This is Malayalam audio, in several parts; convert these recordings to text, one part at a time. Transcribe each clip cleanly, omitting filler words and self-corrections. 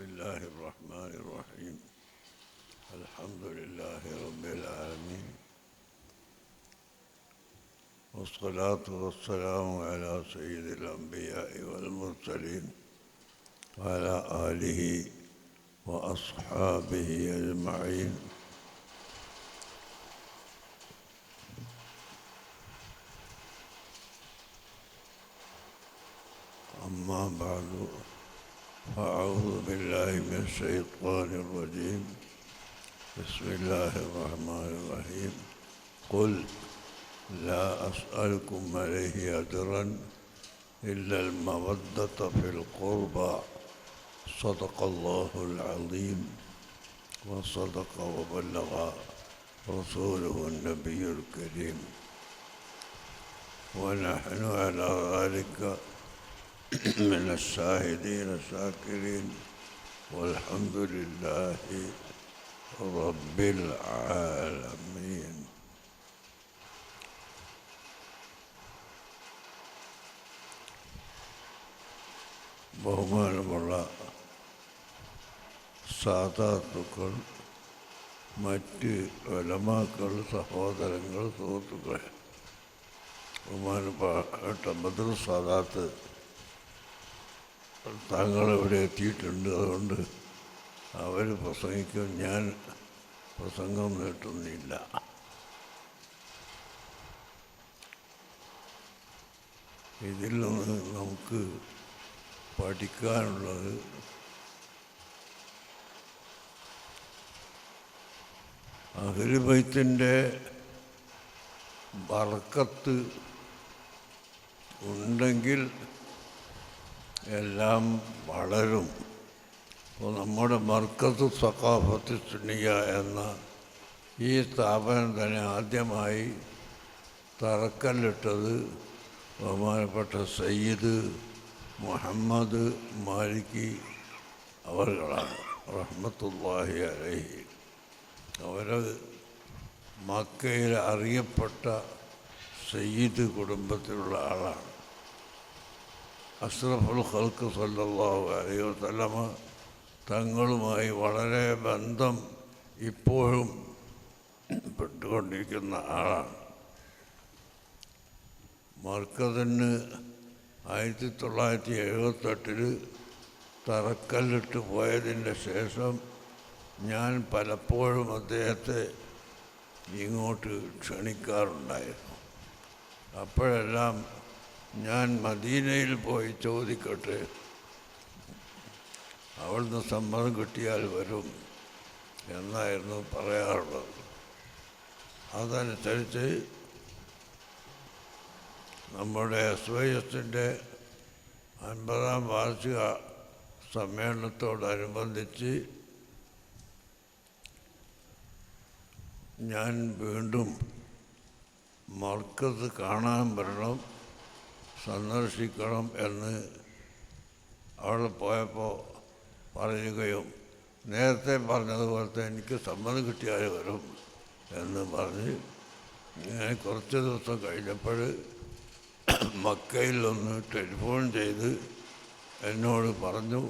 بسم الله الرحمن الرحيم الحمد لله رب العالمين والصلاة والسلام على سيد الأنبياء والمرسلين وعلى آله وأصحابه أجمعين. أما بعد فأعوذ بالله من الشيطان الرجيم. بسم الله الرحمن الرحيم. قل لا أسألكم عليه أجرا إلا المودة في القربى صدق الله العظيم وصدق وبلغ رسوله النبي الكريم ونحن على ذلك من الشاهدين الشاكرين والحمد لله رب العالمين. ബഹുമാനമുള്ള സാദാത്തുക്കൾ, മറ്റ് ഉലമാക്കൾ, സഹോദരങ്ങൾ, സുഹൃത്തുക്കളെ, ബഹുമാനപ്പെട്ട ബദർ സാദാത്ത് താങ്കളിവിടെ എത്തിയിട്ടുണ്ട്. അതുകൊണ്ട് അവർ പ്രസംഗിക്കും, ഞാൻ പ്രസംഗം നീട്ടുന്നില്ല. ഇതിൽ നിന്ന് നമുക്ക് പഠിക്കാനുള്ളത് അഹ്ലു ബൈത്തിൻ്റെ ബർക്കത്ത് ഉണ്ടെങ്കിൽ എല്ലാം വളരും. അപ്പോൾ നമ്മുടെ മർക്കത്ത് സഖാഫത്ത് സുന്നിയ എന്ന ഈ സ്ഥാപനം തന്നെ ആദ്യമായി തറക്കല്ലിട്ടത് ബഹുമാനപ്പെട്ട സയ്യിദ് മുഹമ്മദ് മാലിക്കി അവരുകളാണ്, റഹ്മത്തുള്ളാഹി അലൈഹി. അവർ മക്കയിൽ അറിയപ്പെട്ട സയ്യിദ് കുടുംബത്തിലുള്ള ആളാണ്. അഷ്റഫുൽ ഖൽഖ് സല്ലല്ലാഹു അലൈഹി വസല്ലമ തങ്ങളുമായി വളരെ ബന്ധം ഇപ്പോഴും പെട്ടുകൊണ്ടിരിക്കുന്ന ആളാണ്. മർക്കസിന് 1978 തറക്കല്ലിട്ട് പോയതിൻ്റെ ശേഷം ഞാൻ പലപ്പോഴും അദ്ദേഹത്തെ ഇങ്ങോട്ട് ക്ഷണിക്കാറുണ്ടായിരുന്നു. അപ്പോഴെല്ലാം ഞാൻ മദീനയിൽ പോയി ചോദിക്കട്ടെ, അവിടുന്ന് സമ്മതം കിട്ടിയാൽ വരും എന്നായിരുന്നു പറയാറുള്ളത്. അതനുസരിച്ച് നമ്മുടെ SYSൻ്റെ 50ാം വാർഷിക സമ്മേളനത്തോടനുബന്ധിച്ച് ഞാൻ വീണ്ടും മർക്കസ് കാണാൻ വരണം, സന്ദർശിക്കണം എന്ന് അവിടെ പോയപ്പോൾ പറയുകയും നേരത്തെ പറഞ്ഞതുപോലത്തെ എനിക്ക് സമ്മതം കിട്ടിയാൽ വരും എന്ന് പറഞ്ഞ് ഞാൻ കുറച്ച് ദിവസം കഴിഞ്ഞപ്പോൾ മക്കയിൽ ഒന്ന് ടെലിഫോൺ ചെയ്ത് എന്നോട് പറഞ്ഞു,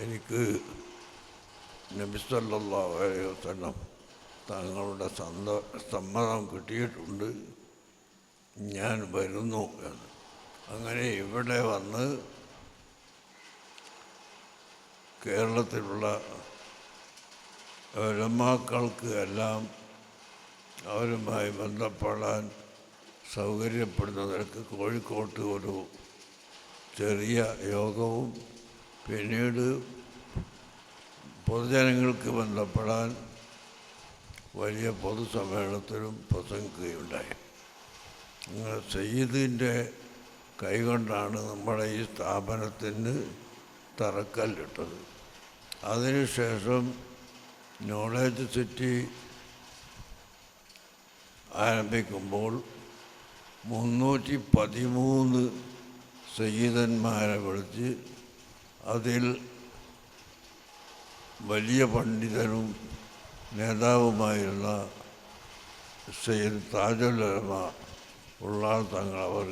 എനിക്ക് നബി സല്ലല്ലാഹു അലൈഹി വസല്ലം തങ്ങളുടെ സമ്മതം കിട്ടിയിട്ടുണ്ട്, ഞാൻ വരുന്നു എന്ന്. അങ്ങനെ ഇവിടെ വന്ന് കേരളത്തിലുള്ള ഉലമാക്കൾക്ക് എല്ലാം അവരുമായി ബന്ധപ്പെടാൻ സൗകര്യപ്പെടുന്നവർക്ക് കോഴിക്കോട്ട് ഒരു ചെറിയ യോഗവും പിന്നീട് പൊതുജനങ്ങൾക്ക് ബന്ധപ്പെടാൻ വലിയ പൊതുസമ്മേളനത്തിലും പ്രസംഗിക്കുകയുണ്ടായി. അങ്ങനെ സയ്യിദിൻ്റെ കൈകൊണ്ടാണ് നമ്മുടെ ഈ സ്ഥാപനത്തിന് തറക്കല്ലിട്ടത്. അതിനുശേഷം നോളേജ് സിറ്റി ആരംഭിക്കുമ്പോൾ 313 സയ്യിദന്മാരെ വിളിച്ച് അതിൽ വലിയ പണ്ഡിതനും നേതാവുമായുള്ള സയ്യിദ് താജുൽ ഉലമ ഉള്ളാൾ തങ്ങൾ അവർ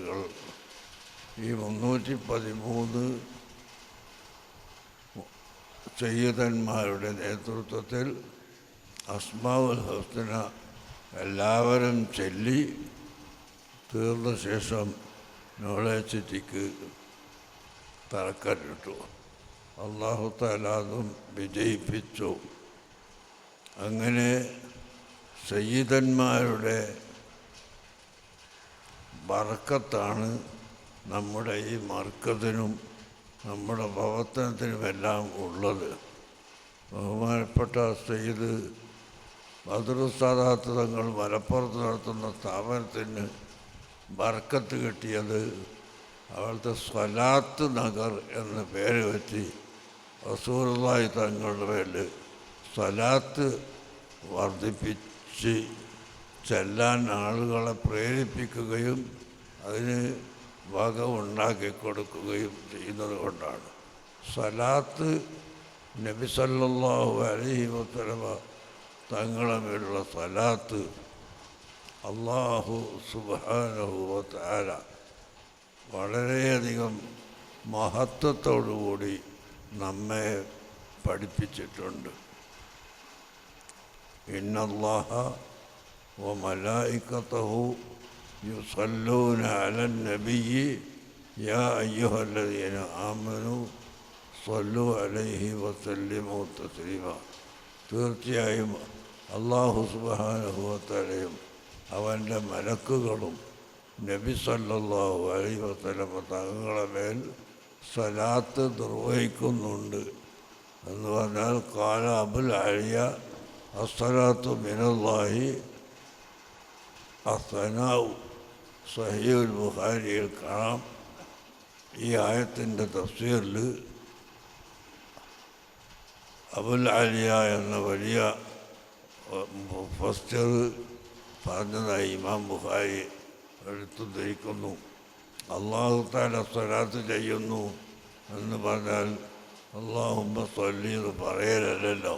ഈ 313 സയ്യിദന്മാരുടെ നേതൃത്വത്തിൽ അസ്മാഉൽ ഹുസ്ന എല്ലാവരും ചൊല്ലി തീർന്ന ശേഷം നോളജിറ്റിക്ക് തറക്കല്ലിട്ടു. അല്ലാഹു തആല അതും വിജയിപ്പിച്ചു. അങ്ങനെ സയ്യിദന്മാരുടെ ബർക്കത്താണ് നമ്മുടെ ഈ മർക്കസിനും നമ്മുടെ പ്രവർത്തനത്തിനുമെല്ലാം ഉള്ളത്. ബഹുമാനപ്പെട്ട സയ്യിദ് ബദ്റുസ്സാദാത്ത് തങ്ങൾ മലപ്പുറത്ത് നടത്തുന്ന സ്ഥാപനത്തിന് ബർക്കത്ത് കിട്ടിയത് അവിടുത്തെ സ്വലാത്ത് നഗർ എന്ന പേര് വെച്ച് റസൂലുള്ളാഹി തങ്ങളുടെ പേരിൽ സ്വലാത്ത് വർദ്ധിപ്പിച്ച് ചെല്ലാൻ ആളുകളെ പ്രേരിപ്പിക്കുകയും അതിന് വക ഉണ്ടാക്കി കൊടുക്കുകയും ചെയ്യുന്നത് കൊണ്ടാണ്. സ്വലാത്ത് നബി സല്ലല്ലാഹു അലൈഹി വസല്ലമ തങ്ങളുടെ മേലുള്ള സ്വലാത്ത് അല്ലാഹു സുബ്ഹാനഹു വ തആല വളരെയധികം മഹത്വത്തോടുകൂടി നമ്മെ പഠിപ്പിച്ചിട്ടുണ്ട്. ഇന്നല്ലാഹ വ മലായികതഹു യുസല്ലൂന അലൻ നബിയ്യി യാ അയ്യുഹല്ലദീന ആമനൂ സ്വല്ലു അലൈഹി വസല്ലിമു തസ്ലീമ. തീർച്ചയായും അല്ലാഹു സുബ്ഹാനഹു വ തആലയും അവൻ്റെ മലക്കുകളും നബി സല്ലല്ലാഹു അലൈഹി വസല്ലമ തങ്ങളുടെ മേൽ സ്വലാത്ത് നിർവഹിക്കുന്നുണ്ട് എന്ന് പറഞ്ഞാൽ ഖാല അബുൽ അലിയ അസ്സലാത്തു മിനല്ലാഹി അസ്സനാഉ. സഹീഹുൽ ബുഖാരിയിൽ കാണാം. ഈ ആയത്തിൻ്റെ തഫ്സീറിൽ അബുൽ അലിയ എന്ന വലിയ മുഫസ്സിർ പറഞ്ഞതായി ഇമാം ബുഖാരി എടുത്തുദ്ധരിക്കുന്നു. അല്ലാഹു തആല സ്വലാത്ത് ചെയ്യുന്നു എന്ന് പറഞ്ഞാൽ അല്ലാഹുമ്മ സ്വല്ലി എന്ന് പറയലല്ലോ.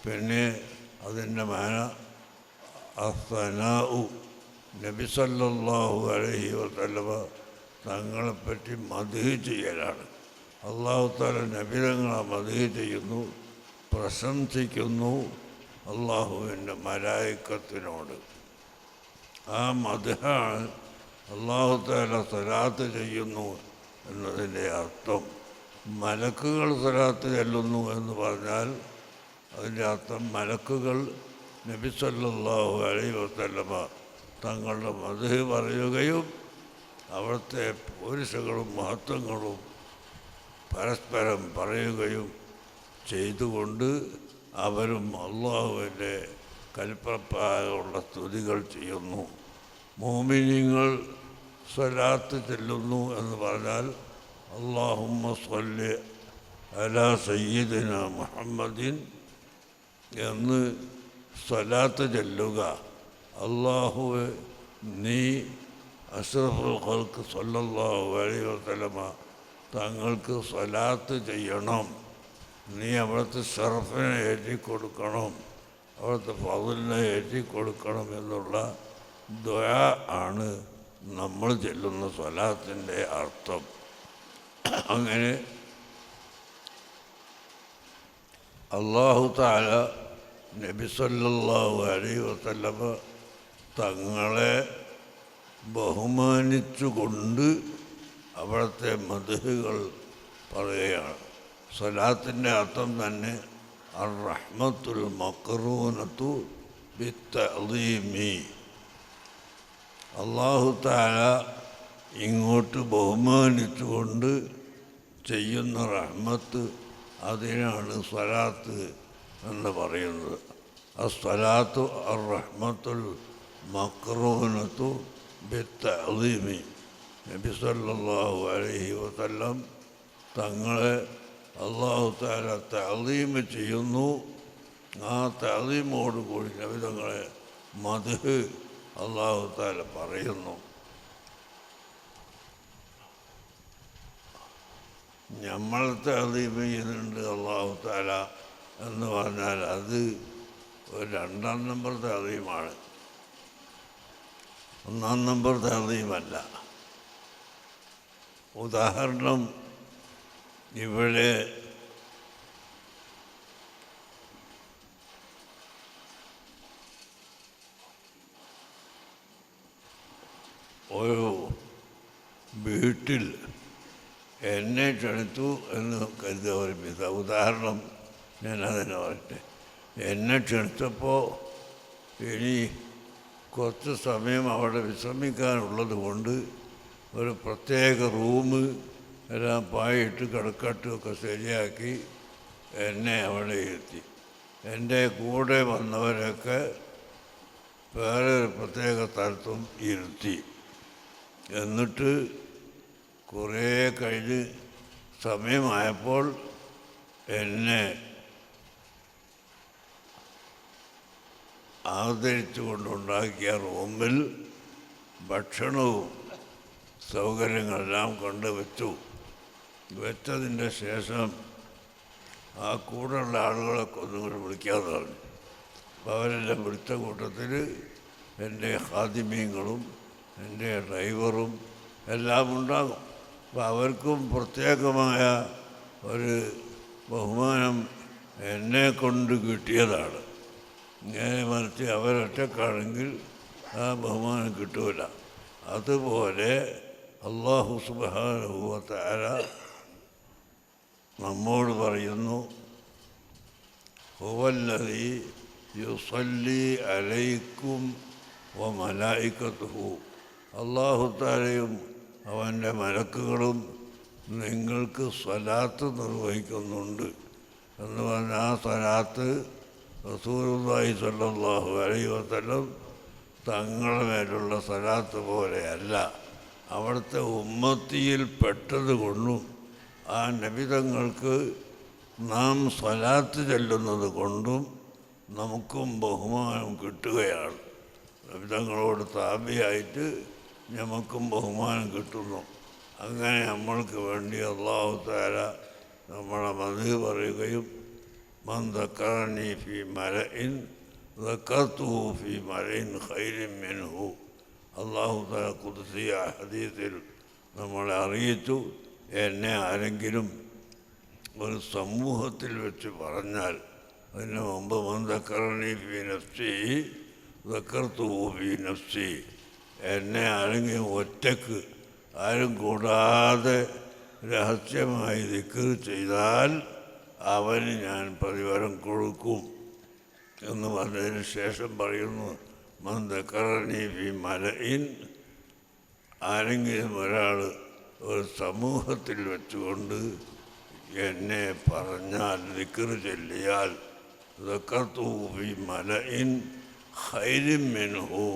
പിന്നെ അതിൻ്റെ മാന അസ്സനാഉ, നബി സല്ലല്ലാഹു അലൈഹി വസല്ലമ തങ്ങളെപ്പറ്റി മദ്ഹ് ചെയ്യലാണ്. അല്ലാഹു തആല നബി തങ്ങളെ മദ്ഹ് ചെയ്യുന്നു, പ്രശംസിക്കുന്നു അല്ലാഹുവിൻ്റെ മലായികത്തിനോട്. ആ മദ്ഹാണ് അല്ലാഹു തആല സ്വലാത്ത് ചെയ്യുന്നു എന്നതിൻ്റെ അർത്ഥം. മലക്കുകൾ സ്വലാത്ത് ചെല്ലുന്നു എന്ന് പറഞ്ഞാൽ അതിൻ്റെ അർത്ഥം മലക്കുകൾ നബി സല്ലല്ലാഹു അലൈഹി വസല്ലമ തങ്ങളുടെ മദ്ഹ് പറയുകയും അവിടുത്തെ പോരിശകളും മഹത്വങ്ങളും പരസ്പരം പറയുകയും ചെയ്തുകൊണ്ട് അവരും അല്ലാഹുവിൻ്റെ കൽപ്പനപ്രകാരമുള്ള സ്തുതികൾ ചെയ്യുന്നു. മുഅ്മിനീങ്ങൾ സ്വലാത്ത് ചെല്ലുന്നു എന്ന് പറഞ്ഞാൽ അല്ലാഹുമ്മ സ്വല്ലി അലാ സയ്യിദിന മുഹമ്മദിൻ എന്ന് സ്വലാത്ത് ചെല്ലുക. അല്ലാഹുവേ, നീ അഷ്റഫുൽ ഖൽഖ് സ്വല്ലല്ലാഹു അലൈഹി വസല്ലമ തങ്ങൾക്ക് സ്വലാത്ത് ചെയ്യണം, നീ അവിടുത്തെ ഷറഫിനെ ഏറ്റിക്കൊടുക്കണം, അവിടുത്തെ ഫളിലിനെ ഏറ്റിക്കൊടുക്കണം എന്നുള്ള ദുആ ആണ് നമ്മൾ ചെല്ലുന്ന സ്വലാത്തിൻ്റെ അർത്ഥം. അങ്ങനെ അല്ലാഹു തആല നബി സല്ലല്ലാഹു അലൈഹി വസല്ലമ തങ്ങളെ ബഹുമാനിച്ചുകൊണ്ട് അവിടുത്തെ മദ്ഹുകൾ പറയുകയാണ്. സ്വലാത്തിൻ്റെ അർത്ഥം തന്നെ അർ റഹ്മത്തുൽ മഖ്റൂനത്തു ബിത്തഅ്ളീമി. അല്ലാഹു തആല ഇങ്ങോട്ട് ബഹുമാനിച്ചുകൊണ്ട് ചെയ്യുന്ന റഹ്മത്ത്, അതിനാണ് സ്വലാത്ത് എന്ന് പറയുന്നത്. അസ്സലാത്തു അർ റഹ്മത്തുൽ മഖ്റൂനത്തു ബിത്തഅ്ളീമി. നബി സല്ലല്ലാഹു അലൈഹി വസല്ലം തങ്ങളെ അല്ലാഹു തആല തഅ്ളീം ചെയ്യുന്നു. ആ തഅ്ളീമോടുകൂടി നബി തങ്ങളെ മദ്ഹ് അല്ലാഹു തആല പറയുന്നു. നമ്മൾ തഅ്ളീം ചെയ്യുന്നുണ്ട് അല്ലാഹു തആല എന്ന് പറഞ്ഞാൽ അത് ഒരു 2ാം നമ്പർ തഅ്ളീമാണ്, 1ാം നമ്പർ തഅ്ളീമല്ല. ഉദാഹരണം, ഇവിടെ വീട്ടിൽ എന്നെ ക്ഷണിച്ചു എന്ന് കരുതുക ഒരു ഉദാഹരണം ഞാനതിനെ പറയട്ടെ. എന്നെ ക്ഷണിച്ചപ്പോൾ ഇനി കുറച്ച് സമയം അവിടെ വിശ്രമിക്കാനുള്ളത് കൊണ്ട് ഒരു പ്രത്യേക റൂം എല്ലാം പായിട്ട് കിടക്കട്ടുമൊക്കെ ശരിയാക്കി എന്നെ അവിടെ ഇരുത്തി. എൻ്റെ കൂടെ വന്നവരൊക്കെ വേറെ ഒരു പ്രത്യേക സ്ഥലത്തും ഇരുത്തി. എന്നിട്ട് കുറേ കഴിഞ്ഞ് സമയമായപ്പോൾ എന്നെ ആദരിച്ചു കൊണ്ടുണ്ടാക്കിയ റൂമിൽ ഭക്ഷണവും സൗകര്യങ്ങളെല്ലാം കൊണ്ടുവച്ചു. വെച്ചതിൻ്റെ ശേഷം ആ കൂടെയുള്ള ആളുകളൊക്കെ ഒന്നും കൂടി വിളിക്കാതെ പറഞ്ഞു. അപ്പോൾ അവരെല്ലാം വിളിച്ച കൂട്ടത്തിൽ എൻ്റെ ഖാദിമീങ്ങളും എൻ്റെ ഡ്രൈവറും എല്ലാം ഉണ്ടാകും. അപ്പോൾ അവർക്കും പ്രത്യേകമായ ഒരു ബഹുമാനം എന്നെ കൊണ്ട് കിട്ടിയതാണ്. നേരെ മറിച്ച് അവരൊറ്റക്കാണെങ്കിൽ ആ ബഹുമാനം കിട്ടൂല. അതുപോലെ അല്ലാഹു സുബ്ഹാനഹു വ തആല നമ്മോട് പറയുന്നു, ഹുവല്ലദീ യുസല്ലി അലൈക്കും വ മലായികത്തുഹു. അല്ലാഹു തആലയും അവൻ്റെ മലക്കുകളും നിങ്ങൾക്ക് സ്വലാത്ത് നിർവഹിക്കുന്നുണ്ട് എന്ന് പറഞ്ഞാൽ ആ സ്വലാത്ത് റസൂലുള്ളാഹി സ്വല്ലല്ലാഹു അലൈഹി വസല്ലം തങ്ങളുടെ മേലുള്ള സ്വലാത്ത് പോലെയല്ല. അവിടുത്തെ ഉമ്മത്തിയിൽ പെട്ടത് കൊണ്ടും ആ നബിതങ്ങൾക്ക് നാം സ്വലാത്ത് ചെല്ലുന്നത് കൊണ്ടും നമുക്കും ബഹുമാനം കിട്ടുകയാണ്. നബിതങ്ങളോട് താബിയായിട്ട് നമുക്കും ബഹുമാനം കിട്ടുന്നു. അങ്ങനെ നമ്മൾക്ക് വേണ്ടി അല്ലാഹു തആല നമ്മളെ മദ്ഹ് പറയുകയും മൻ ദക്കറനി ഫീ മലഇൻ ദക്കർതുഹു ഫീ മലഇൻ ഖൈരിൻ മിൻഹു. അല്ലാഹു തആല ഖുദ്സിയ ഹദീസിൽ നമ്മളെ അറിയിച്ചു, എന്നെ ആരെങ്കിലും ഒരു സമൂഹത്തിൽ വെച്ച് പറഞ്ഞാൽ അതിന് മുമ്പ് മൻ ദക്കറനി ഫീ നഫ്സി ദക്കർതുഹു ഫീ നഫ്സി. എന്നെ ആരെങ്കിലും ഒറ്റക്ക് ആരും കൂടാതെ രഹസ്യമായി ദിക്ർ ചെയ്താൽ അവന് ഞാൻ പ്രതിഫലം കൊടുക്കും എന്ന് പറഞ്ഞതിന് ശേഷം പറയുന്നു, മൻ ദക്കറനി ഫീ മലഇൻ. ആരെങ്കിലും ഒരാൾ ഒരു സമൂഹത്തിൽ വെച്ചുകൊണ്ട് എന്നെ പറഞ്ഞാൽ ദിക്ർ ചൊല്ലിയാൽ ദക്കർതുഹു ഫീ മലഇൻ ഖൈരിൻ മിൻഹു.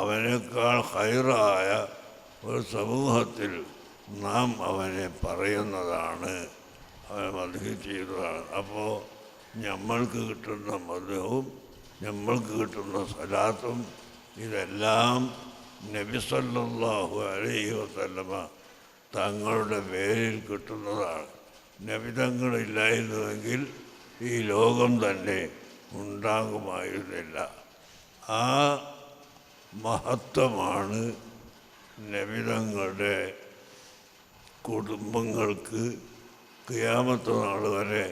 അവനേക്കാൾ ഖൈറായ ഒരു സമൂഹത്തിൽ നാം അവനെ പറയുന്നതാണ്, അവനെ മദ്ഹ് ചെയ്യുന്നതാണ്. അപ്പോൾ നമ്മൾക്ക് കിട്ടുന്ന മദ്ഹും നമ്മൾക്ക് കിട്ടുന്ന സ്വലാത്തും ഇതെല്ലാം നബി സല്ലല്ലാഹു അലൈഹി വസല്ലമ തങ്ങളുടെ പേരിൽ കിട്ടുന്നതാണ്. നബി തങ്ങളില്ലായിരുന്നുവെങ്കിൽ ഈ ലോകം തന്നെ ഉണ്ടാകുമായിരുന്നില്ല. ആ മഹത്വമാണ് നബിതങ്ങളുടെ കുടുംബങ്ങൾക്ക് ഖിയാമത്ത് നാൾ വരെ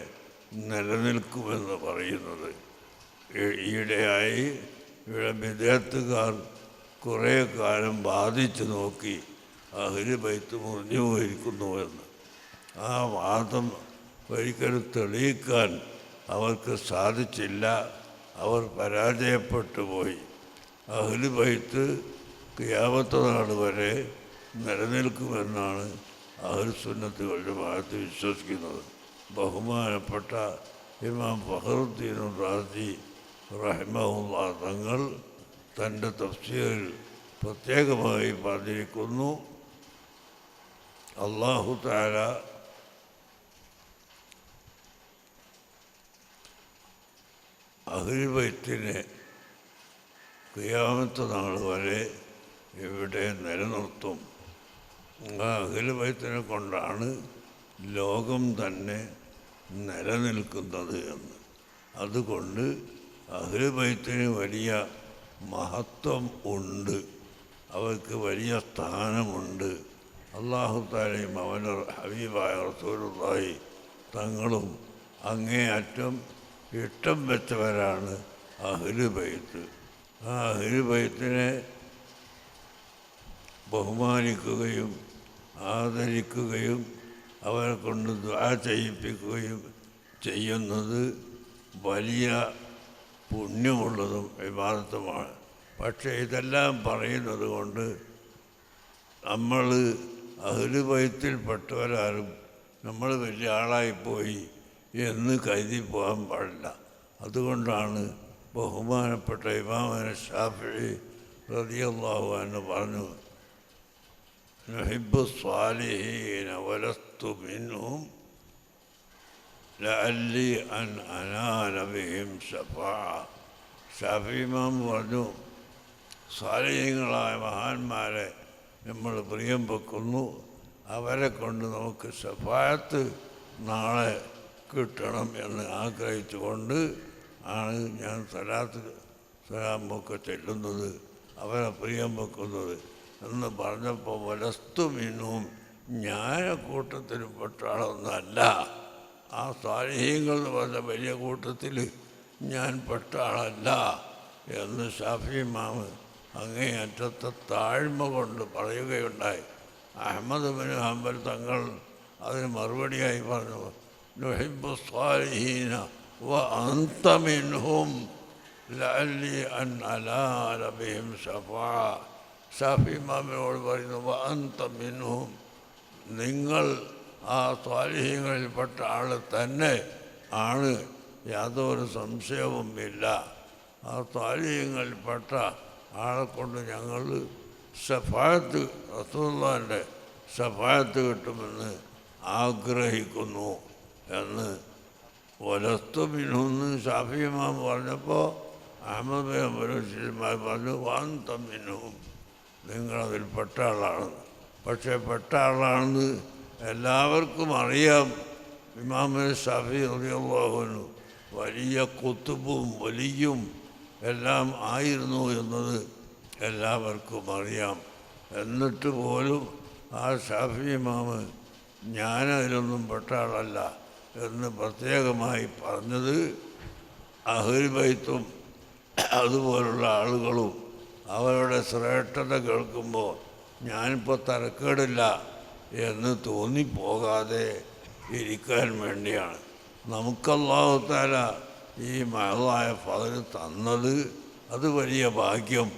നിലനിൽക്കുമെന്ന് പറയുന്നത്. ഈയിടെയായി ഇവിടെ വിദേഹത്തുകാർ കുറേ കാലം ബാധിച്ചു നോക്കി അഹ്ലു ബൈത്ത് മുറിഞ്ഞു പോയിരിക്കുന്നുവെന്ന്. ആ വാദം ഒരിക്കലും തെളിയിക്കാൻ അവർക്ക് സാധിച്ചില്ല. അവർ പരാജയപ്പെട്ടു പോയി. അഹ്ലു ബൈത്ത് ഖിയാമത്ത് നാൾ വരെ നിലനിൽക്കുമെന്നാണ് അഹ്ലു സുന്നത്ത് വൽ ജമാഅത്ത് വിശ്വസിക്കുന്നത്. ബഹുമാനപ്പെട്ട ഇമാം ഫഖറുദ്ദീൻ റാസി റഹിമഹുല്ലാഹ് തങ്ങൾ തൻ്റെ തഫ്സീറിൽ പ്രത്യേകമായി പറഞ്ഞിരിക്കുന്നു, അല്ലാഹു തആല അഹ്ലു ബൈത്തിനെ ഖിയാമത്ത് നാൾ വരെ ഇവിടെ നിലനിർത്തും. ആ അഹ്ലു ബൈത്തിനെ കൊണ്ടാണ് ലോകം തന്നെ നിലനിൽക്കുന്നത് എന്ന്. അതുകൊണ്ട് അഹ്ലു ബൈത്തിന് വലിയ മഹത്വം ഉണ്ട്, അവർക്ക് വലിയ സ്ഥാനമുണ്ട്. അല്ലാഹു തആലയും അവൻ്റെ ഹബീബായ റസൂലുള്ളാഹി തങ്ങളും അങ്ങേയറ്റം ഇഷ്ടം വെച്ചവരാണ് അഹ്ലു ബൈത്ത്. ആ അഹ്ലു ബൈത്തിനെ ബഹുമാനിക്കുകയും ആദരിക്കുകയും അവരെ കൊണ്ട് ദുആ ചെയ്യിപ്പിക്കുകയും ചെയ്യുന്നത് വലിയ പുണ്യമുള്ളതും ഇബാദത്തുമാണ്. പക്ഷേ ഇതെല്ലാം പറയുന്നത് കൊണ്ട് നമ്മൾ അഹ്ലു ബൈത്തിൽപ്പെട്ടവരാരും നമ്മൾ വലിയ ആളായിപ്പോയി എന്ന് കരുതി പോകാൻ പാടില്ല. അതുകൊണ്ടാണ് ബഹുമാനപ്പെട്ട ഇമാം ശാഫിഈ റളിയല്ലാഹു അൻഹു പറഞ്ഞു, നുഹിബ്ബു സ്വാലിഹീന വലസ്തു മിൻഹും ലഅല്ലി അൻ അനാല ബിഹിം ശഫാഅ. ശാഫിഈ ഇമാം പറഞ്ഞു, സ്വാലിഹീങ്ങളായ മഹാന്മാരെ നമ്മൾ പ്രിയം വെക്കുന്നു, അവരെ കൊണ്ട് നമുക്ക് ശഫാഅത്ത് നാളെ കിട്ടണം എന്ന് ആഗ്രഹിച്ചുകൊണ്ട് ആണ് ഞാൻ സലാമൊക്കെ ചെല്ലുന്നത്, അവരെ പ്രിയം വെക്കുന്നത് എന്ന് പറഞ്ഞപ്പോൾ വലസ്തു മിൻഹും, ഞാൻ കൂട്ടത്തിൽ പെട്ട ആളൊന്നല്ല, ആ സ്വാലിഹീങ്ങൾ എന്ന് പറഞ്ഞ വലിയ കൂട്ടത്തിൽ ഞാൻ പെട്ട ആളല്ല എന്ന് ശാഫിഈ ഇമാം അങ്ങേയറ്റത്തെ താഴ്മ കൊണ്ട് പറയുകയുണ്ടായി. അഹ്മദ് ബിൻ ഹംബൽ തങ്ങൾ അതിന് മറുപടിയായി പറഞ്ഞു, നുഹിബ്ബു സ്വാലിഹീന വ അൻത മിൻഹും ലഅല്ലി അൻ അനാല ബിഹിം ശഫാഅ. ശാഫിഈ ഇമാമിനോട് പറയുന്നു, വ അൻത മിൻഹും, നിങ്ങൾ ആ സ്വാലിഹീങ്ങളിൽപ്പെട്ട ആൾ തന്നെ ആണ്, യാതൊരു സംശയവുമില്ല. ആ സ്വാലിഹീങ്ങളിൽപ്പെട്ട ആളെ കൊണ്ട് ഞങ്ങൾ ശഫാഅത്ത്, റസൂലുള്ളാഹിൻ്റെ ശഫാഅത്ത് കിട്ടുമെന്ന് ആഗ്രഹിക്കുന്നു എന്ന് വലസ്തു മിൻഹും ശാഫിഈ ഇമാം പറഞ്ഞപ്പോൾ അഹ്മദ് ബിൻ ഹംബൽ പറഞ്ഞു, വഅൻത മിൻഹും, നിങ്ങളതിൽ പെട്ട ആളാണെന്ന്. പക്ഷേ പെട്ട ആളാണെന്ന് എല്ലാവർക്കും അറിയാം. ഇമാം ശാഫിഈ റളിയല്ലാഹു അൻഹു വലിയ കുത്തുബും വലിയും എല്ലാം ആയിരുന്നു എന്നത് എല്ലാവർക്കും അറിയാം. എന്നിട്ട് പോലും ആ ശാഫിഈ ഇമാം ഞാനതിലൊന്നും പെട്ട ആളല്ല എന്ന് പ്രത്യേകമായി പറഞ്ഞത് അഹ്ലു ബൈത്തും അതുപോലുള്ള ആളുകളും അവരുടെ ശ്രേഷ്ഠത കേൾക്കുമ്പോൾ ഞാനിപ്പോൾ തരക്കേടില്ല എന്ന് തോന്നിപ്പോകാതെ ഇരിക്കാൻ വേണ്ടിയാണ്. നമുക്ക് അല്ലാഹു തആല ഈ മഹളായ ഫള് തന്നത് അത് വലിയ ഭാഗ്യം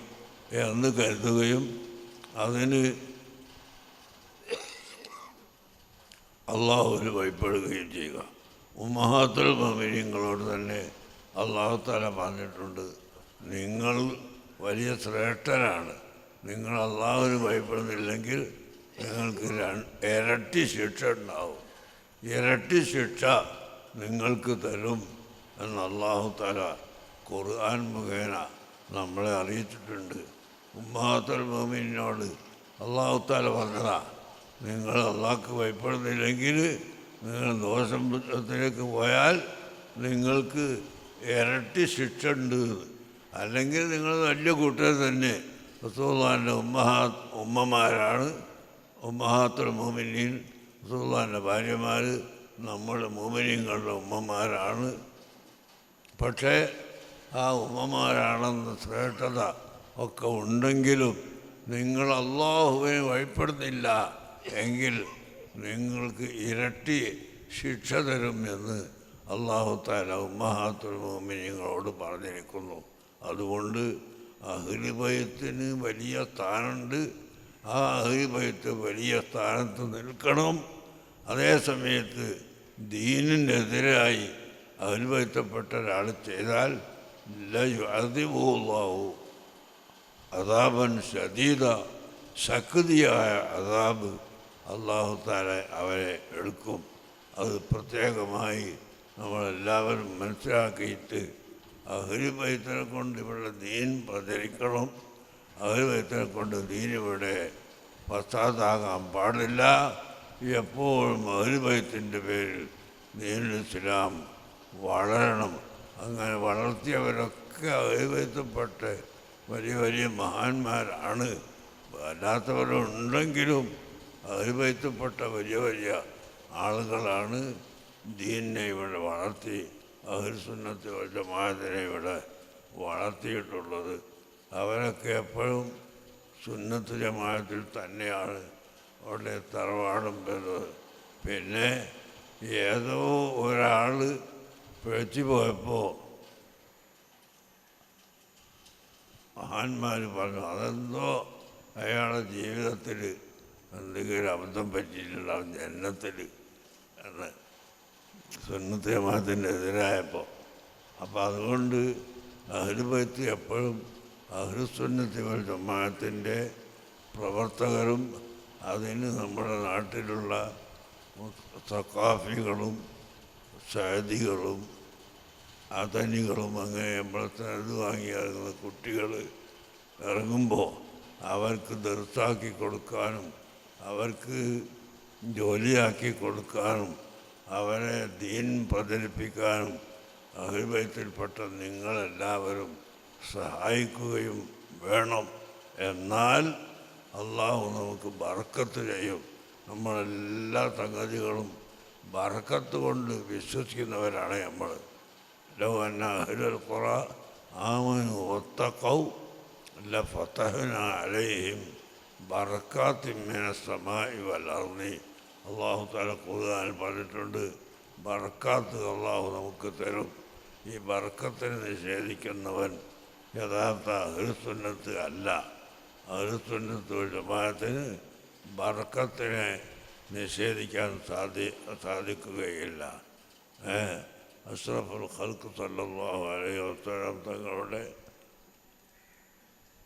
എന്ന് കരുതുകയും അതിന് അള്ളാഹുവിന് ഭയപ്പെടുകയും ചെയ്യുക. ഉമ്മഹാത്തുൽ മുഅ്മിനീങ്ങളോട് തന്നെ അല്ലാഹു തആല പറഞ്ഞിട്ടുണ്ട്, നിങ്ങൾ വലിയ ശ്രേഷ്ഠരാണ്, നിങ്ങൾ അള്ളാഹുവിന് ഭയപ്പെടുന്നില്ലെങ്കിൽ നിങ്ങൾക്ക് ഇരട്ടി ശിക്ഷ ഉണ്ടാവും, ഇരട്ടി ശിക്ഷ നിങ്ങൾക്ക് തരും എന്ന് അല്ലാഹു തആല ഖുർആൻ മുഖേന നമ്മളെ അറിയിച്ചിട്ടുണ്ട്. ഉമ്മഹാത്തുൽ മുഅ്മിനീനോട് അല്ലാഹു തആല പറഞ്ഞതാ, നിങ്ങൾ അള്ളാഹ്ക്ക് ഭയപ്പെടുന്നില്ലെങ്കിൽ നിങ്ങൾ ദോഷത്തിലേക്ക് പോയാൽ നിങ്ങൾക്ക് ഇരട്ടി ശിക്ഷ ഉണ്ട്. അല്ലെങ്കിൽ നിങ്ങൾ വലിയ കൂട്ടർ തന്നെ റസൂലുള്ളാഹിൻ്റെ ഉമ്മമാരാണ്, ഉമ്മഹാത്തുൽ മുഅ്മിനീൻ, റസൂലുള്ളാഹിൻ്റെ ഭാര്യമാർ നമ്മുടെ മുഅ്മിനീങ്ങളുടെ ഉമ്മമാരാണ്. പക്ഷേ ആ ഉമ്മമാരാണെന്ന ശ്രേഷ്ഠത ഒക്കെ ഉണ്ടെങ്കിലും നിങ്ങൾ അള്ളാഹുവിനെ ഭയപ്പെടുന്നില്ല എങ്കിൽ നിങ്ങൾക്ക് ഇരട്ടി ശിക്ഷ തരും എന്ന് അല്ലാഹു തആല ഉമ്മഹാത്തുൽ മുഅ്മിനീങ്ങളോട് പറഞ്ഞിരിക്കുന്നു. അതുകൊണ്ട് അഹ്ലു ബൈത്തിന് വലിയ സ്ഥാനമുണ്ട്. ആ അഹ്ലു ബൈത്ത് വലിയ സ്ഥാനത്ത് നിൽക്കണം. അതേ സമയത്ത് ദീനിനെതിരായി അഹ്ലു ബൈത്തപ്പെട്ട ഒരാൾ ചെയ്താൽ ലയുഅദിബുഹു അല്ലാഹു അദാബൻ ശദീദ, ശക്തിയായ അദാബ് അല്ലാഹു തആല അവരെ എടുക്കും. അത് പ്രത്യേകമായി നമ്മളെല്ലാവരും മനസ്സിലാക്കിയിട്ട് അഹ്ലു ബൈത്തിനെ കൊണ്ട് ഇവിടെ ദീൻ പ്രചരിക്കണം. അഹ്ലു ബൈത്തിനെ കൊണ്ട് ദീൻ ഇവിടെ പശ്ചാത്താകാൻ പാടില്ല. എപ്പോഴും അഹ്ലു ബൈത്തിൻ്റെ പേരിൽ ദീനുൽ ഇസ്ലാം വളരണം. അങ്ങനെ വളർത്തിയവരൊക്കെ അഹ്ലു ബൈത്തിൽപ്പെട്ട് വലിയ വലിയ മഹാന്മാരാണ്. അല്ലാത്തവരുണ്ടെങ്കിലും അഹ്ലു ബൈത്തിൽപ്പെട്ട വലിയ വലിയ ആളുകളാണ് ദീനിനെ ഇവിടെ വളർത്തി, അഹ്ലു സുന്നത്ത് വൽ ജമാഅത്തിനെ ഇവിടെ വളർത്തിയിട്ടുള്ളത്. അവരൊക്കെ എപ്പോഴും സുന്നത്ത് ജമാഅത്തിൽ തന്നെയാണ് അവിടെ തറവാടും വരുന്നത്. പിന്നെ ഏതോ ഒരാൾ പിഴച്ചു പോയപ്പോൾ മഹാന്മാർ പറഞ്ഞു അതെന്തോ അയാളുടെ ജീവിതത്തിൽ എന്തെങ്കിലും അബദ്ധം പറ്റിയിട്ടുണ്ടാവും ജന്മത്തിൽ എന്ന് സുന്നത്ത് ജമാഅത്തിൻ്റെ എതിരായപ്പോൾ. അപ്പോൾ അതുകൊണ്ട് അഹ്ലു ബൈത്ത് എപ്പോഴും അഹ്ലുസുന്നത്തി വൽ ജമാഅത്തിൻ്റെ പ്രവർത്തകരും അതിന് നമ്മുടെ നാട്ടിലുള്ള സഖാഫികളും സഅദികളും അതനികളും അങ്ങനെ നമ്മളെ ഇത് വാങ്ങി ഇറങ്ങുന്ന കുട്ടികൾ ഇറങ്ങുമ്പോൾ അവർക്ക് ദർസാക്കി കൊടുക്കാനും അവർക്ക് ജോലിയാക്കി കൊടുക്കാനും അവരെ ദീൻ പ്രചരിപ്പിക്കാനും അഹ്ലു ബൈത്തിൽപ്പെട്ട നിങ്ങളെല്ലാവരും സഹായിക്കുകയും വേണം. എന്നാൽ അള്ളാഹു നമുക്ക് ബർക്കത്ത് ചെയ്യും. നമ്മളെല്ലാ സംഗതികളും ബർക്കത്ത് കൊണ്ട് വിശ്വസിക്കുന്നവരാണ് നമ്മൾ. ലൗ അന്ന അഹ്ലൽ ഖുറ ആമനു വത്തഖൗ ലഫതഹ്നാ അലൈഹിം ബറകാത്തിൻ മിനസ് സമാഇ വൽ അർളി. അള്ളാഹു തആല ഖുർആനിൽ പറഞ്ഞിട്ടുണ്ട്, ബർക്കത്ത് അള്ളാഹു നമുക്ക് തരും. ഈ ബർക്കത്തിനെ നിഷേധിക്കുന്നവൻ യഥാർത്ഥ അഹ്ലുസുന്നത്ത് അല്ല. അഹ്ലുസുന്നത്ത് വൽ ജമാഅത്തിന് ബർക്കത്തിനെ നിഷേധിക്കാൻ സാധിക്കുകയില്ല. അഷ്റഫുൽ ഖൽഖ് സല്ലല്ലാഹു അലൈഹി വസല്ലം തങ്ങളുടെ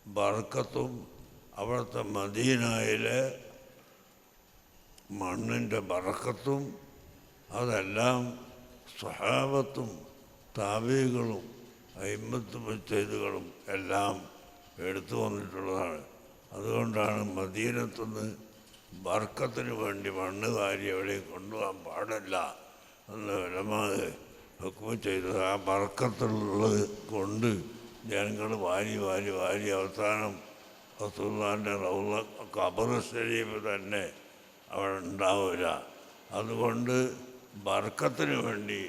ബർക്കത്തും അവിടുത്തെ മദീനയിലെ മണ്ണിൻ്റെ ബർക്കത്തും അതെല്ലാം സ്വഹാബത്തും താബീകളും അയിമ്മത്ത് മുജ്തഹിദുകളും എല്ലാം എടുത്തു വന്നിട്ടുള്ളതാണ്. അതുകൊണ്ടാണ് മദീനത്തുനിന്ന് ബർക്കത്തിന് വേണ്ടി മണ്ണ് വാരി എവിടെ കൊണ്ടുപോകാൻ പാടില്ല എന്ന് ഉലമാവ് ഹുക്മ ചെയ്തത്. ആ ബർക്കത്തുള്ളത് കൊണ്ട് ജനങ്ങൾ വാരി വാരി വാരി അവസാനം റസൂലുള്ളാഹിൻ്റെ റൗള ഖബർ ശരീഫ് തന്നെ അവിടെ ഉണ്ടാവില്ല. അതുകൊണ്ട് ബർക്കത്തിന് വേണ്ടി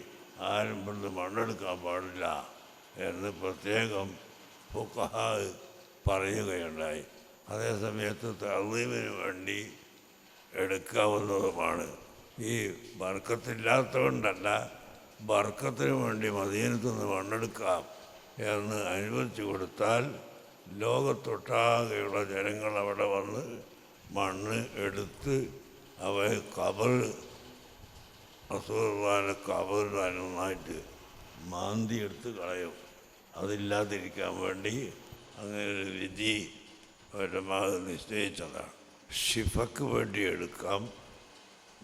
ആരും ഇവിടുന്ന് മണ്ണെടുക്കാൻ പാടില്ല എന്ന് പ്രത്യേകം ഫുഖഹാ പറയുകയുണ്ടായി. അതേസമയത്ത് തഅ്ളീമിന് വേണ്ടി എടുക്കാവുന്നതുമാണ്. ഈ ബർക്കത്തില്ലാത്തതുകൊണ്ടല്ല, ബർക്കത്തിന് വേണ്ടി മദീനത്തു നിന്ന് മണ്ണെടുക്കാം എന്ന് അനുവദിച്ചു കൊടുത്താൽ ലോകത്തൊട്ടാകെയുള്ള ജനങ്ങൾ അവിടെ വന്ന് മണ്ണ് എടുത്ത് അവ ഖബർ റസൂലുള്ളാഹിന്റെ ഖബർ നന്നായിട്ട് മാന്തി എടുത്ത് കളയും. അതില്ലാതിരിക്കാൻ വേണ്ടി അങ്ങനെ ഒരു വിധി പരമാവധി നിശ്ചയിച്ചതാണ്. ഷിഫക്ക് വേണ്ടി എടുക്കാം,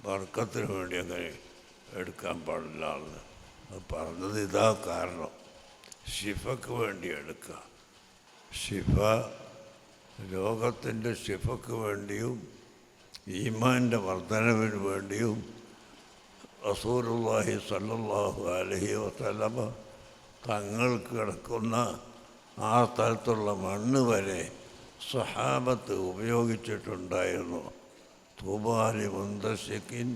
ബർക്കത്തിന് വേണ്ടി അങ്ങനെ എടുക്കാൻ പാടില്ല എന്ന് അത് പറഞ്ഞത് ഇതാ കാരണം. ഷിഫക്ക് വേണ്ടി എടുക്കുക. ഷിഫ ലോകത്തിൻ്റെ ഷിഫക്ക് വേണ്ടിയും ഈമാൻ്റെ വർധനവിന് വേണ്ടിയും റസൂലുള്ളാഹി സ്വല്ലല്ലാഹു അലൈഹി വസല്ലമ തങ്ങൾ കിടക്കുന്ന ആ സ്ഥലത്തുള്ള മണ്ണ് വരെ സ്വഹാബത്ത് ഉപയോഗിച്ചിട്ടുണ്ടായിരുന്നു. തൂബാലി മുന്തസിക്കിൻ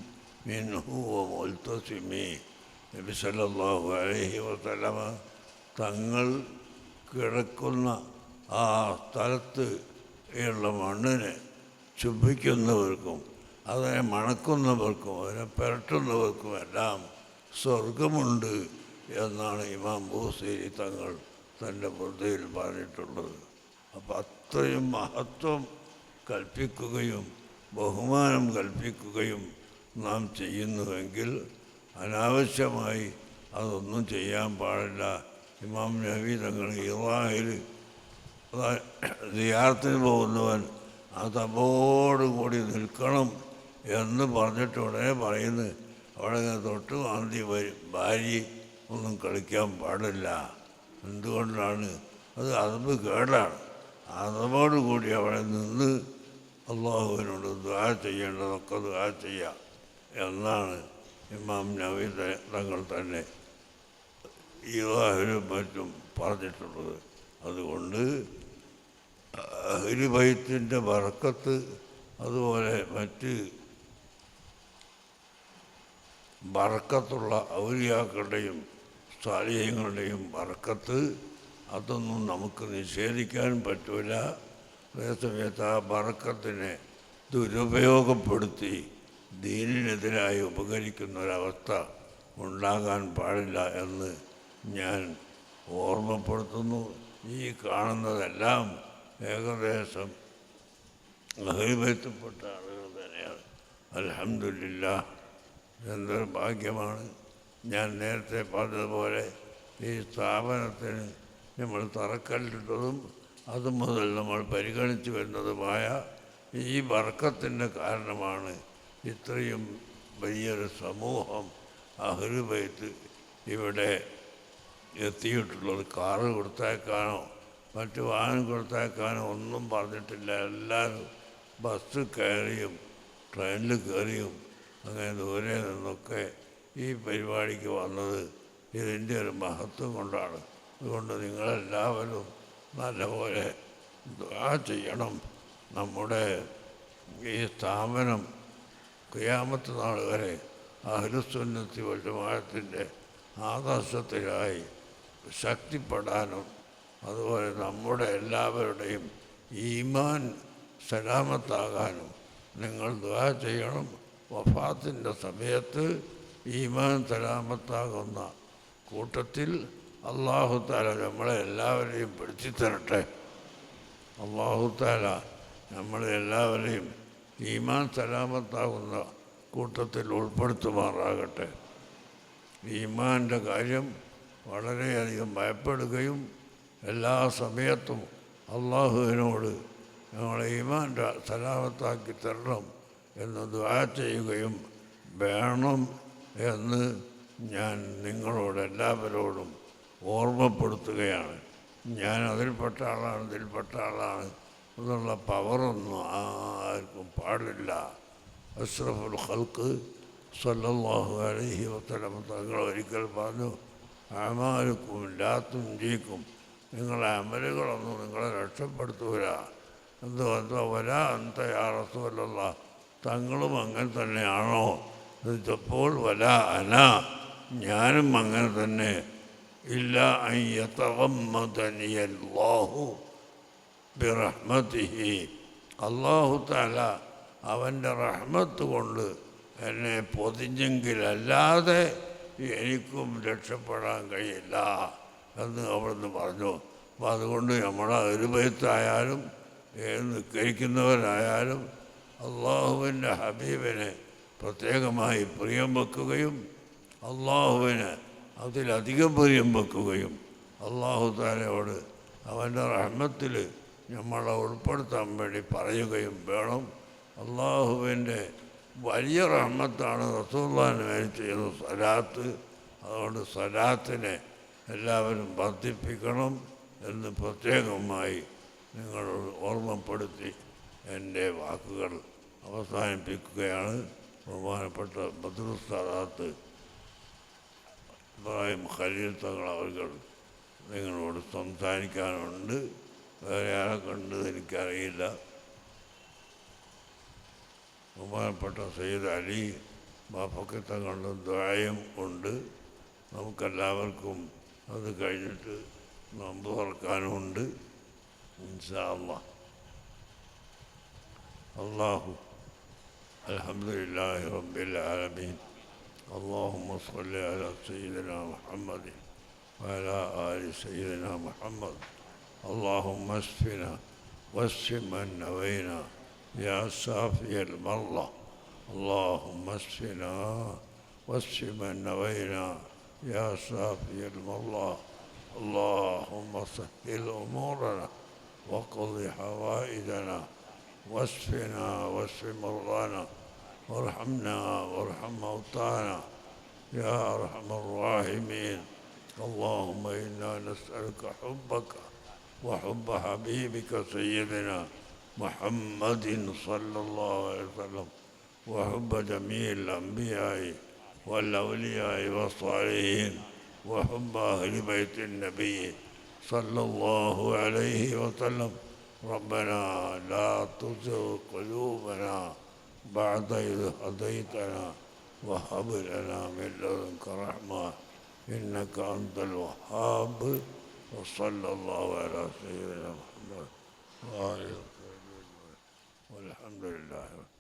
മിൻഹു വ മുൽതസിമി. നബി സല്ലല്ലാഹു അലൈഹി വസല്ലമ തങ്ങൾ കിടക്കുന്ന ആ സ്ഥലത്ത് ഉള്ള മണ്ണിനെ ചുംബിക്കുന്നവർക്കും അതിനെ മണക്കുന്നവർക്കും അതിനെ പുരട്ടുന്നവർക്കും എല്ലാം സ്വർഗമുണ്ട് എന്നാണ് ഇമാം ബൂസീരി തങ്ങൾ തൻ്റെ ബുദ്ധിയിൽ പറഞ്ഞിട്ടുള്ളത്. അപ്പം അത്രയും മഹത്വം കൽപ്പിക്കുകയും ബഹുമാനം കൽപ്പിക്കുകയും നാം ചെയ്യുന്നുവെങ്കിൽ അനാവശ്യമായി അതൊന്നും ചെയ്യാൻ പാടില്ല. ഇമാം നബി തങ്ങൾ ഇറാഹിൽ സിയാറത്തിന് പോകുന്നവൻ അതോടുകൂടി നിൽക്കണം എന്ന് പറഞ്ഞിട്ട് ഉടനെ പറയുന്നത് അവിടെ തൊട്ട് മാന്തി ഭാര്യ ഒന്നും കളിക്കാൻ പാടില്ല. എന്തുകൊണ്ടാണ്? അത് അതബ് കേടാണ്. അതോടുകൂടി അവിടെ നിന്ന് അള്ളാഹുവിനോട് ദുആ ചെയ്യേണ്ടതൊക്കെ ദുആ ചെയ്യാം എന്നാണ് ഇമാം നബി തങ്ങൾ തന്നെ ഇറാഹിലും മറ്റും പറഞ്ഞിട്ടുള്ളത്. അതുകൊണ്ട് അഹ്ലു ബൈത്തിൻ്റെ ബർക്കത്ത് അതുപോലെ മറ്റ് ബർക്കത്തുള്ള ഔലിയാക്കളുടെയും സാലിഹ്യങ്ങളുടെയും ബർക്കത്ത് അതൊന്നും നമുക്ക് നിഷേധിക്കാൻ പറ്റില്ല. അതേസമയത്ത് ആ ബറക്കത്തിനെ ദുരുപയോഗപ്പെടുത്തി ദീനിനെതിരായി ഉപകരിക്കുന്ന ഒരവസ്ഥ ഉണ്ടാകാൻ പാടില്ല എന്ന് ഞാൻ ഓർമ്മപ്പെടുത്തുന്നു. ഈ കാണുന്നതെല്ലാം ഏകദേശം അഹ്ലുബൈത്തിൽപ്പെട്ട ആളുകൾ തന്നെയാണ്. അൽഹംദുലില്ലാഹ്, എന്തൊരു ഭാഗ്യമാണ്. ഞാൻ നേരത്തെ പറഞ്ഞതുപോലെ ഈ സ്ഥാപനത്തിന് നമ്മൾ തറക്കല്ലിട്ടതും അതുമുതൽ നമ്മൾ പരിഗണിച്ചു വരുന്നതുമായ ഈ ബർക്കത്തിൻ്റെ കാരണമാണ് ഇത്രയും വലിയൊരു സമൂഹം അഹ്ലുബൈത്ത് ഇവിടെ എത്തിയിട്ടുള്ളത്. കാറ് കൊടുത്തേക്കാനോ മറ്റു വാഹനം കൊടുത്തേക്കാനോ ഒന്നും പറഞ്ഞിട്ടില്ല. എല്ലാവരും ബസ് കയറിയും ട്രെയിനിൽ കയറിയും അങ്ങനെ ദൂരെ നിന്നൊക്കെ ഈ പരിപാടിക്ക് വന്നത് ഇതിൻ്റെ ഒരു മഹത്വം കൊണ്ടാണ്. അതുകൊണ്ട് നിങ്ങളെല്ലാവരും നല്ലപോലെ ദുആ ചെയ്യണം. നമ്മുടെ ഈ സ്ഥാപനം ഖിയാമത്ത് നാൾ വരെ അഹ്ലുസുന്നത്തി വൽ ജമാഅത്തിൻ്റെ ആദർശത്തിലായി ശക്തിപ്പെടാനും അതുപോലെ നമ്മുടെ എല്ലാവരുടെയും ഈമാൻ സലാമത്താകാനും നിങ്ങൾ ദുആ ചെയ്യണം. വഫാത്തിൻ്റെ സമയത്ത് ഈമാൻ സലാമത്താകുന്ന കൂട്ടത്തിൽ അല്ലാഹു തആല നമ്മളെ എല്ലാവരെയും പിടിച്ചിത്തരട്ടെ. അല്ലാഹു തആല നമ്മളെ എല്ലാവരെയും ഈമാൻ സലാമത്താകുന്ന കൂട്ടത്തിൽ ഉൾപ്പെടുത്തുമാറാകട്ടെ. ഈമാൻ്റെ കാര്യം വളരെയധികം ഭയപ്പെടുകയും എല്ലാ സമയത്തും അള്ളാഹുവിനോട് ഞങ്ങളെ ഈമാൻ്റെ സലാമത്താക്കി തരണം എന്ന് ദുആ ചെയ്യുകയും വേണം എന്ന് ഞാൻ നിങ്ങളോട് എല്ലാവരോടും ഓർമ്മപ്പെടുത്തുകയാണ്. ഞാൻ അതിൽപ്പെട്ട ആളാണ് ഇതിൽപ്പെട്ട ആളാണ് എന്നുള്ള പവറൊന്നും ആർക്കും പാടില്ല. അഷ്റഫുൽ ഖൽഖ് സ്വല്ലല്ലാഹു അലൈഹി വസല്ലം തങ്ങൾ ഒരിക്കൽ പറഞ്ഞു, അമാലുക്കും ലാ തുൻജീക്കും, നിങ്ങളുടെ അമലുകളൊന്നും നിങ്ങളെ രക്ഷപ്പെടുത്തൂല. എന്തുകൊണ്ടോ വലാ അന്ത യാ റസൂലല്ലാഹ്, തങ്ങളും അങ്ങനെ തന്നെയാണോ എന്ന് ചോദിച്ചപ്പോൾ വലാ അന, ഞാനും അങ്ങനെ തന്നെ. ഇല്ല അൻ യതഗമ്മദനി അല്ലാഹു ബിറഹ്മതിഹി, അല്ലാഹു തആല അവൻ്റെ റഹ്മത്ത് കൊണ്ട് എന്നെ പൊതിഞ്ഞെങ്കിലല്ലാതെ എനിക്കും രക്ഷപ്പെടാൻ കഴിയില്ല എന്ന് അവിടുന്ന് പറഞ്ഞു. അപ്പം അതുകൊണ്ട് നമ്മുടെ അഹ്ലുബൈത്തായാലും നിസ്കരിക്കുന്നവരായാലും അള്ളാഹുവിൻ്റെ ഹബീബിനെ പ്രത്യേകമായി പ്രിയം വെക്കുകയും അള്ളാഹുവിന് അതിലധികം പ്രിയം വെക്കുകയും അള്ളാഹു തആലയോട് അവൻ്റെ റഹ്മത്തിൽ നമ്മളെ ഉൾപ്പെടുത്താൻ വേണ്ടി പറയുകയും വേണം. അള്ളാഹുവിൻ്റെ വലിയ റഹ്മത്താണ് റസൂലുള്ളാഹിന്റെ മേൽ ചെയ്യുന്ന സ്വലാത്ത്. അതുകൊണ്ട് സ്വലാത്തിനെ എല്ലാവരും വർദ്ധിപ്പിക്കണം എന്ന് പ്രത്യേകമായി നിങ്ങളോട് ഓർമ്മപ്പെടുത്തി എൻ്റെ വാക്കുകൾ അവസാനിപ്പിക്കുകയാണ്. ബഹുമാനപ്പെട്ട ബദ്റുൽ സാദാത്ത് ഇബ്രാഹിം ഖലീൽ തങ്ങൾ അവർ നിങ്ങളോട് സംസാരിക്കാനുണ്ട്. വേറെ ആരെ കണ്ടത് എനിക്കറിയില്ല. ബഹുമാനപ്പെട്ട സയ്യിദ് അലി ബാഫക്ക് തങ്ങളുടെ ദുആയും ഉണ്ട്. നമുക്കെല്ലാവർക്കും അത് കഴിഞ്ഞിട്ട് നോമ്പ് തുറക്കാനുമുണ്ട് ഇൻഷാ അല്ലാഹ്. അല്ലാഹു അൽഹംദുലില്ലാഹി റബ്ബിൽ ആലമീൻ. اللهم صل على سيدنا محمد وعلى آل سيدنا محمد. اللهم اشفنا واشف من نوينا يا شافي المرضى. اللهم اشفنا واشف من نوينا يا شافي المرضى. اللهم سهل أمورنا وقض حوائجنا واشفنا واشف مرضانا وارحمنا وارحم موتانا يا أرحم الراحمين. اللهم إنا نسألك حبك وحب حبيبك سيدنا محمد صلى الله عليه وسلم وحب جميع الأنبياء والأولياء والصالحين وحب أهل بيت النبي صلى الله عليه وسلم. ربنا لا تزغ قلوبنا بعد إذ هديتنا وهب لنا من لدنك رحمة إنك أنت الوهاب. وصلى الله على سيدنا محمد وآله وسلم. അൽഹംദുലില്ലാഹ്.